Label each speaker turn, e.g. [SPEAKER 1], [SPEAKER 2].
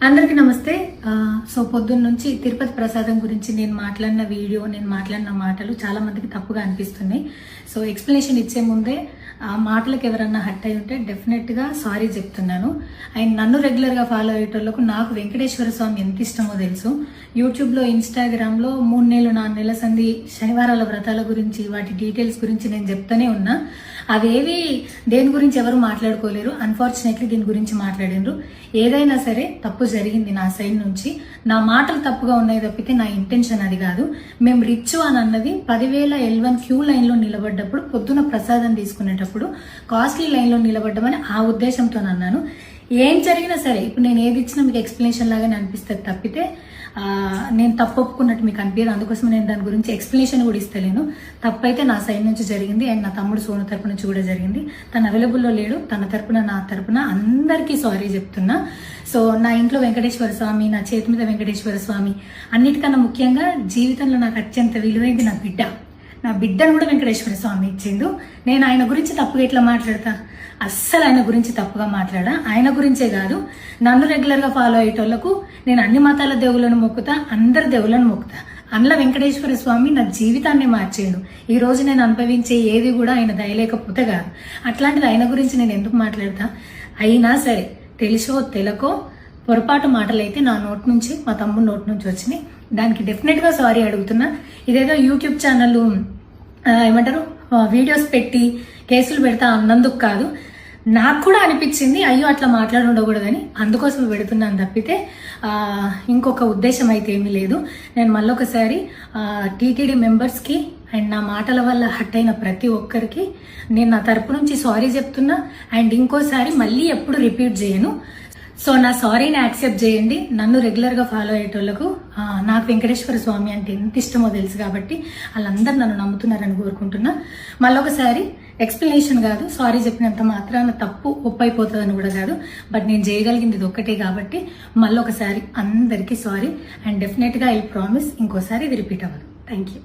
[SPEAKER 1] అందరికీ నమస్తే. సో పొద్దున్న నుంచి తిరుపతి ప్రసాదం గురించి నేను మాట్లాడిన వీడియో, నేను మాట్లాడిన మాటలు చాలా మందికి తప్పుగా అనిపిస్తున్నాయి. సో ఎక్స్ప్లెనేషన్ ఇచ్చే ముందే ఆ మాటలకు ఎవరన్నా హట్ అయి ఉంటే డెఫినెట్గా సారీ చెప్తున్నాను. అండ్ నన్ను రెగ్యులర్గా ఫాలో అయ్యేటోళ్ళకు నాకు వెంకటేశ్వర స్వామి ఎంత ఇష్టమో తెలుసు. యూట్యూబ్లో, ఇన్స్టాగ్రామ్లో 3 నెలలు 4 నెలల సంధి శనివారాల వ్రతాల గురించి, వాటి డీటెయిల్స్ గురించి నేను చెప్తానే ఉన్నా. అవేవి దేని గురించి ఎవరు మాట్లాడుకోలేరు. అన్ఫార్చునేట్లీ దీని గురించి మాట్లాడినరు. ఏదైనా సరే తప్పు జరిగింది నా సైడ్ నుంచి. నా మాటలు తప్పుగా ఉన్నాయి తప్పితే నా ఇంటెన్షన్ అది కాదు. మేము రిచ్ అని అన్నది 10,000 L1 క్యూ లైన్లో నిలబడ్డప్పుడు, పొద్దున ప్రసాదం తీసుకునేటప్పుడు కాస్ట్లీ లైన్లో నిలబడ్డమని ఆ ఉద్దేశంతో అన్నాను. ఏం జరిగినా సరే ఇప్పుడు నేను ఏది ఇచ్చినా మీకు ఎక్స్ప్లెనేషన్ లాగానే అనిపిస్తుంది తప్పితే నేను తప్పు ఒప్పుకున్నట్టు మీకు అనిపించదు. అందుకోసం నేను దాని గురించి ఎక్స్ప్లెనేషన్ కూడా ఇస్తలేను. తప్పైతే నా సైడ్ నుంచి జరిగింది అండ్ నా తమ్ముడు సోను తరపు నుంచి కూడా జరిగింది. తను అవైలబుల్లో లేడు. తన తరపున, నా తరపున అందరికీ సారీ చెప్తున్నా. సో నా ఇంట్లో వెంకటేశ్వర స్వామి, నా చేతి మీద వెంకటేశ్వర స్వామి, అన్నిటికన్నా ముఖ్యంగా జీవితంలో నాకు అత్యంత విలువైంది నా బిడ్డ. నా బిడ్డను కూడా వెంకటేశ్వర స్వామి ఇచ్చిండు. నేను ఆయన గురించి తప్పుగా ఎట్లా మాట్లాడతా? అస్సలు ఆయన గురించి తప్పుగా మాట్లాడా. ఆయన గురించే కాదు, నన్ను రెగ్యులర్గా ఫాలో అయ్యేటోళ్లకు నేను అన్ని మతాల దేవులను మొక్కుతా, అందరి దేవులను మొక్కుతా. అందులో వెంకటేశ్వర స్వామి నా జీవితాన్ని మార్చేయండు. ఈ రోజు నేను అనుభవించే ఏది కూడా ఆయన దయలేకపోతే కాదు. అట్లాంటిది ఆయన గురించి నేను ఎందుకు మాట్లాడతా? అయినా సరే తెలుసో తెలకో పొరపాటు మాటలు అయితే నా నోటి నుంచి, మా తమ్ముడు నోటి నుంచి వచ్చినాయి. దానికి డెఫినెట్గా సారీ అడుగుతున్నా. ఇదేదో యూట్యూబ్ ఛానల్ ఏమంటారు వీడియోస్ పెట్టి కేసులు పెడతా అన్నందుకు కాదు, నాకు కూడా అనిపించింది అయ్యో అట్లా మాట్లాడి ఉండకూడదని, అందుకోసం పెడుతున్నాను తప్పితే ఇంకొక ఉద్దేశం అయితే ఏమీ లేదు. నేను మళ్ళొకసారి టీటీడీ మెంబర్స్కి అండ్ నా మాటల వల్ల హట్ అయిన ప్రతి ఒక్కరికి నేను నా తరపు నుంచి సారీ చెప్తున్నా. అండ్ ఇంకోసారి మళ్ళీ ఎప్పుడు రిపీట్ చేయను. సో నా సారీని యాక్సెప్ట్ చేయండి. నన్ను రెగ్యులర్గా ఫాలో అయ్యేటోళ్లకు నాకు వెంకటేశ్వర స్వామి అంటే ఎంత ఇష్టమో తెలుసు కాబట్టి వాళ్ళందరూ నన్ను నమ్ముతున్నారని కోరుకుంటున్నా. మళ్ళొకసారి ఎక్స్ప్లెనేషన్ కాదు, సారీ చెప్పినంత మాత్రాన తప్పు ఒప్పైపోతుందని కూడా కాదు. బట్ నేను చేయగలిగింది ఇది ఒక్కటే కాబట్టి మళ్ళొకసారి అందరికీ సారీ. అండ్ డెఫినెట్గా ఐ ప్రామిస్ ఇంకోసారి ఇది రిపీట్ అవ్వదు. Thank you.